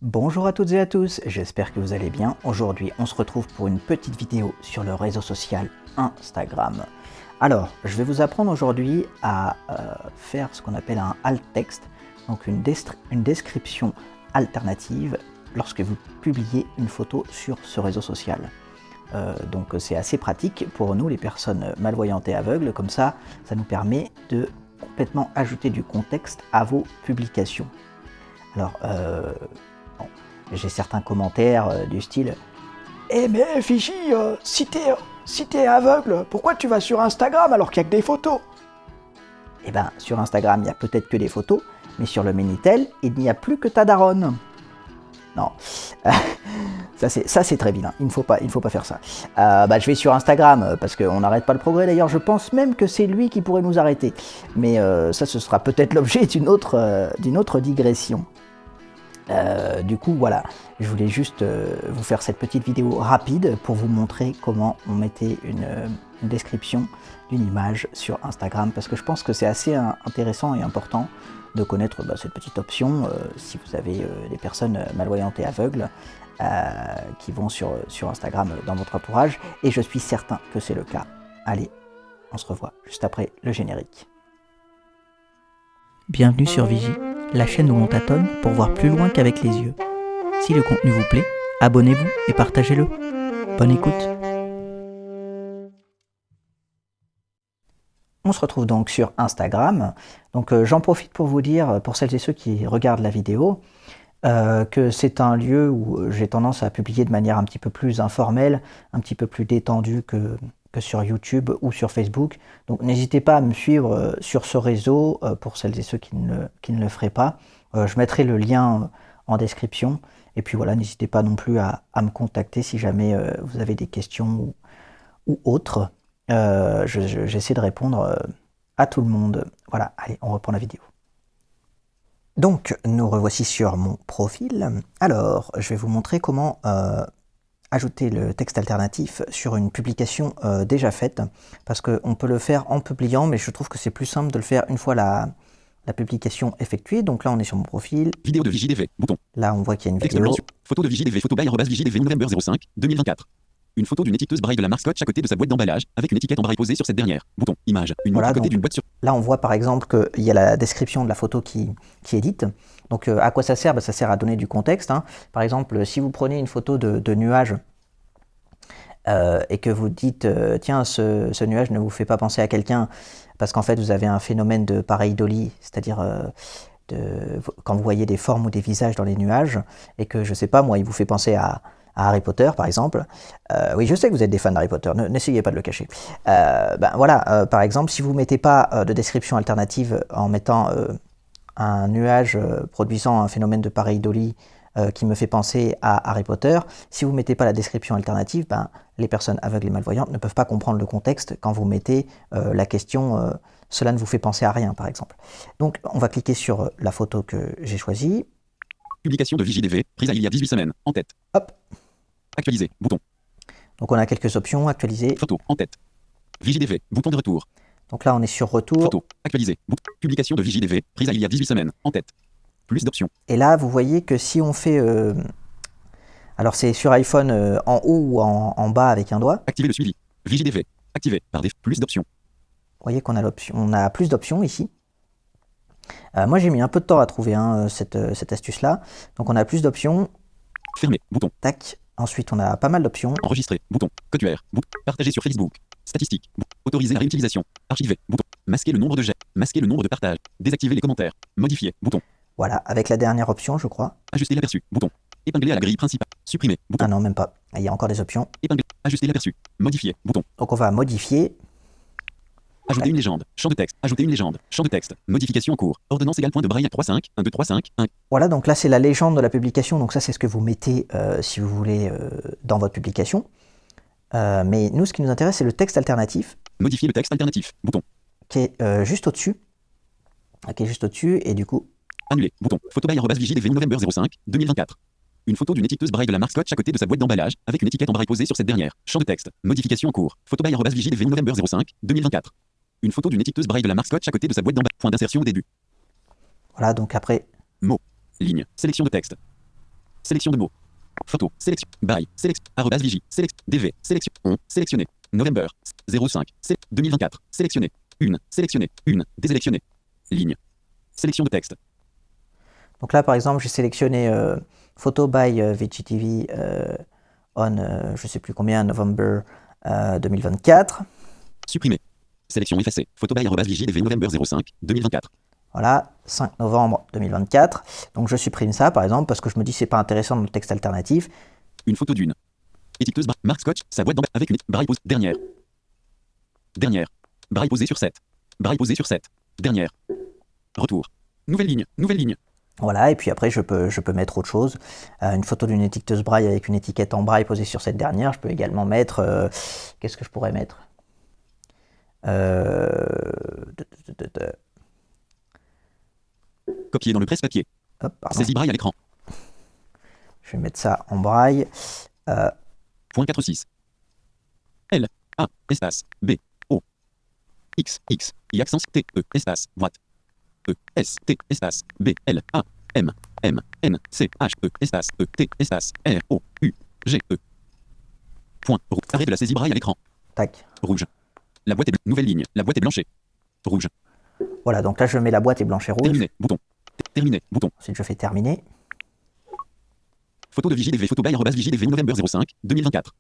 Bonjour à toutes et à tous, j'espère que vous allez bien. Aujourd'hui, on se retrouve pour une petite vidéo sur le réseau social Instagram. Alors, je vais vous apprendre aujourd'hui à faire ce qu'on appelle un alt text, donc une description alternative lorsque vous publiez une photo sur ce réseau social. Donc c'est assez pratique pour nous, les personnes malvoyantes et aveugles, comme ça nous permet de complètement ajouter du contexte à vos publications. Alors, bon, j'ai certains commentaires du style « Eh mais Fiji, si t'es aveugle, pourquoi tu vas sur Instagram alors qu'il n'y a que des photos ?» Eh ben, sur Instagram, il n'y a peut-être que des photos, mais sur le Minitel, il n'y a plus que ta daronne. Non, ça c'est très vilain, il ne faut pas faire ça. Je vais sur Instagram, parce qu'on n'arrête pas le progrès, d'ailleurs je pense même que c'est lui qui pourrait nous arrêter. Mais ça, ce sera peut-être l'objet d'une autre digression. Du coup, voilà, je voulais juste vous faire cette petite vidéo rapide pour vous montrer comment on mettait une description d'une image sur Instagram, parce que je pense que c'est assez intéressant et important de connaître cette petite option si vous avez des personnes malvoyantes et aveugles qui vont sur Instagram dans votre entourage, et je suis certain que c'est le cas. Allez, on se revoit juste après le générique. Bienvenue sur Vigie, la chaîne où on tâtonne pour voir plus loin qu'avec les yeux. Si le contenu vous plaît, abonnez-vous et partagez-le. Bonne écoute. On se retrouve donc sur Instagram. Donc j'en profite pour vous dire, pour celles et ceux qui regardent la vidéo, que c'est un lieu où j'ai tendance à publier de manière un petit peu plus informelle, un petit peu plus détendue que sur YouTube ou sur Facebook. Donc n'hésitez pas à me suivre sur ce réseau, pour celles et ceux qui ne le feraient pas. Je mettrai le lien en description. Et puis voilà, n'hésitez pas non plus à me contacter si jamais vous avez des questions ou autres. J'essaie de répondre à tout le monde. Voilà, allez, on reprend la vidéo. Donc, nous revoici sur mon profil. Alors, je vais vous montrer comment ajouter le texte alternatif sur une publication déjà faite, parce qu'on peut le faire en publiant, mais je trouve que c'est plus simple de le faire une fois la publication effectuée. Donc là, on est sur mon profil. Vidéo de VigiDV, bouton. Là, on voit qu'il y a une Texte vidéo. blanc sur photo de VigiDV, photo by @VigiDV November 05 2024. Une photo d'une étiqueteuse braille de la marque Scotch à côté de sa boîte d'emballage, avec une étiquette en braille posée sur cette dernière. Bouton, image, une montre à côté d'une boîte sur... Là, on voit par exemple qu'il y a la description de la photo qui est dite. Donc, à quoi ça sert? Ça sert à donner du contexte, hein. Par exemple, si vous prenez une photo de nuage et que vous dites tiens, ce nuage ne vous fait pas penser à quelqu'un, parce qu'en fait, vous avez un phénomène de pareidolie, c'est-à-dire quand vous voyez des formes ou des visages dans les nuages, et que, je sais pas, moi, il vous fait penser à Harry Potter, par exemple. Oui, je sais que vous êtes des fans d'Harry Potter, n'essayez pas de le cacher. Voilà, par exemple, si vous ne mettez pas de description alternative en mettant un nuage produisant un phénomène de pareidolie qui me fait penser à Harry Potter, si vous ne mettez pas la description alternative, les personnes aveugles et malvoyantes ne peuvent pas comprendre le contexte quand vous mettez la question cela ne vous fait penser à rien, par exemple. Donc, on va cliquer sur la photo que j'ai choisie. Publication de VigiDV, prise il y a 18 semaines, en tête. Hop. Actualiser, bouton. Donc on a quelques options, actualiser. Photo, en tête. VigiDV, bouton de retour. Donc là on est sur retour. Photo, actualiser, bouton. Publication de VigiDV, prise il y a 18 semaines, en tête. Plus d'options. Et là vous voyez que si on fait... alors c'est sur iPhone en haut ou en bas avec un doigt. Activer le suivi. VigiDV, activer, par des plus d'options. Vous voyez qu'on a l'option, on a plus d'options ici. Moi j'ai mis un peu de temps à trouver cette astuce là. Donc on a plus d'options. Fermer, bouton. Tac. Ensuite, on a pas mal d'options. Enregistrer, bouton. Code QR, bouton. Partager sur Facebook. Statistiques, bouton. Autoriser la réutilisation. Archiver, bouton. Masquer le nombre de jets. Masquer le nombre de partages. Désactiver les commentaires. Modifier, bouton. Voilà, avec la dernière option, je crois. Ajuster l'aperçu, bouton. Épingler à la grille principale. Supprimer, bouton. Ah non, même pas. Il y a encore des options. Épingler. Ajuster l'aperçu. Modifier, bouton. Donc on va modifier. Ajouter une légende. Champ de texte. Ajouter une légende. Champ de texte. Modification en cours. Ordonnance égale point de braille 3.5. 1, 2, 3, 5, 1. Voilà, donc là c'est la légende de la publication. Donc ça c'est ce que vous mettez si vous voulez dans votre publication. Mais nous ce qui nous intéresse c'est le texte alternatif. Modifier le texte alternatif. Bouton. Qui est juste au-dessus. Qui est juste au-dessus et du coup... Annuler. Bouton. Photo by @VigiDV November 05 2024. Une photo d'une étiqueteuse braille de la marque Scotch à côté de sa boîte d'emballage, avec une étiquette en braille posée sur cette dernière. Champ de texte. Modification en cours. Photo by @VigiDV November 05 2024. Une photo d'une étiqueteuse braille de la marque Scotch à côté de sa boîte d'emballage. Point d'insertion au début. Voilà, donc après... Mots. Ligne. Sélection de texte. Sélection de mots. Photo. Sélection. By. Sélection. Arrobas Vigie. Sélection. DV. Sélection. On. Sélectionné. November. 05. 2024. Sélectionné. Une. Sélectionné. Une. Désélectionné. Ligne. Sélection de texte. Donc là, par exemple, j'ai sélectionné Photo by VGTV on je sais plus combien, November 2024. Supprimer. Sélection effacée. Photo by Vigie DV November 05. 2024. Voilà, 5 novembre 2024. Donc je supprime ça, par exemple, parce que je me dis c'est pas intéressant dans le texte alternatif. Une photo d'une étiqueteuse Marc Scotch, sa boîte d'emballage avec une braille posée. Dernière. Dernière. Braille posée sur 7. Braille posée sur 7. Dernière. Retour. Nouvelle ligne. Nouvelle ligne. Voilà, et puis après je peux mettre autre chose. Une photo d'une étiqueteuse braille avec une étiquette en braille posée sur cette dernière. Je peux également mettre... qu'est-ce que je pourrais mettre Copier dans le presse-papier. Saisie braille à l'écran. Je vais mettre ça en braille. Point 46. L. A. Espace. B. O. X. X. I accent T. E. Espace. Boîte. E. S. T. Espace. B. L. A. M. M. N. C. H. E. Espace. E. T. Espace. R. O. U. G. E. Point. Arrêt de la saisie braille à l'écran. Tac. Rouge. La boîte est nouvelle ligne. La boîte est blanchée. Rouge. Voilà, donc là je mets la boîte est blanche et rouge. Terminé. Bouton. Terminé. Bouton. Ensuite je fais terminer. Photo de Vigie DV. Photo by Vigie DV November 05. 2024.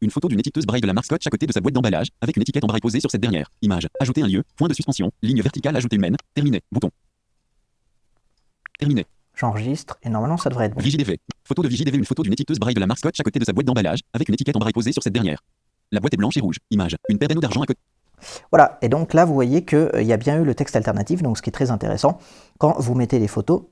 Une photo d'une étiqueteuse braille de la marque Scotch à côté de sa boîte d'emballage, avec une étiquette en braille posée sur cette dernière. Image. Ajouter un lieu. Point de suspension. Ligne verticale. Ajouter humaine. Terminé. Bouton. Terminé. J'enregistre et normalement ça devrait être bon. Vigie DV. Photo de Vigie DV. Une photo d'une étiqueteuse braille de la marque Scotch à côté de sa boîte d'emballage, avec une étiquette en braille posée sur cette dernière. La boîte est blanche et rouge. Image. Une paire d'anneaux d'argent à côté. Voilà, et donc là vous voyez qu'il y a bien eu le texte alternatif, donc ce qui est très intéressant quand vous mettez les photos,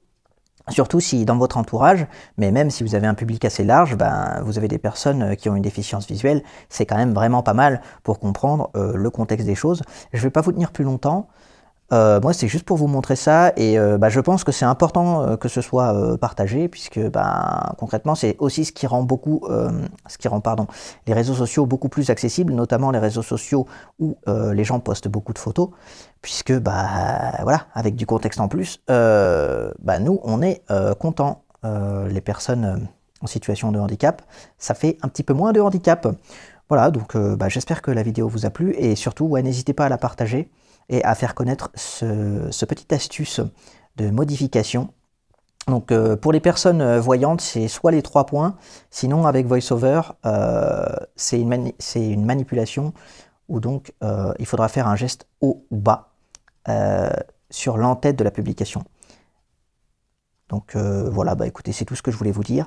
surtout si dans votre entourage, mais même si vous avez un public assez large, ben, vous avez des personnes qui ont une déficience visuelle, c'est quand même vraiment pas mal pour comprendre le contexte des choses. Je ne vais pas vous tenir plus longtemps. Moi c'est juste pour vous montrer ça et je pense que c'est important que ce soit partagé puisque concrètement c'est aussi ce qui rend les réseaux sociaux beaucoup plus accessibles, notamment les réseaux sociaux où les gens postent beaucoup de photos puisque voilà, avec du contexte en plus, nous on est contents, les personnes en situation de handicap, ça fait un petit peu moins de handicap. Voilà, donc j'espère que la vidéo vous a plu et surtout n'hésitez pas à la partager et à faire connaître ce petit astuce de modification. Donc pour les personnes voyantes, c'est soit les 3 points, sinon avec VoiceOver, c'est une manipulation où donc il faudra faire un geste haut ou bas sur l'entête de la publication. Donc voilà, écoutez, c'est tout ce que je voulais vous dire.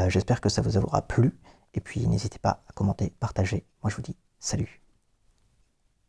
J'espère que ça vous aura plu. Et puis n'hésitez pas à commenter, partager. Moi je vous dis salut.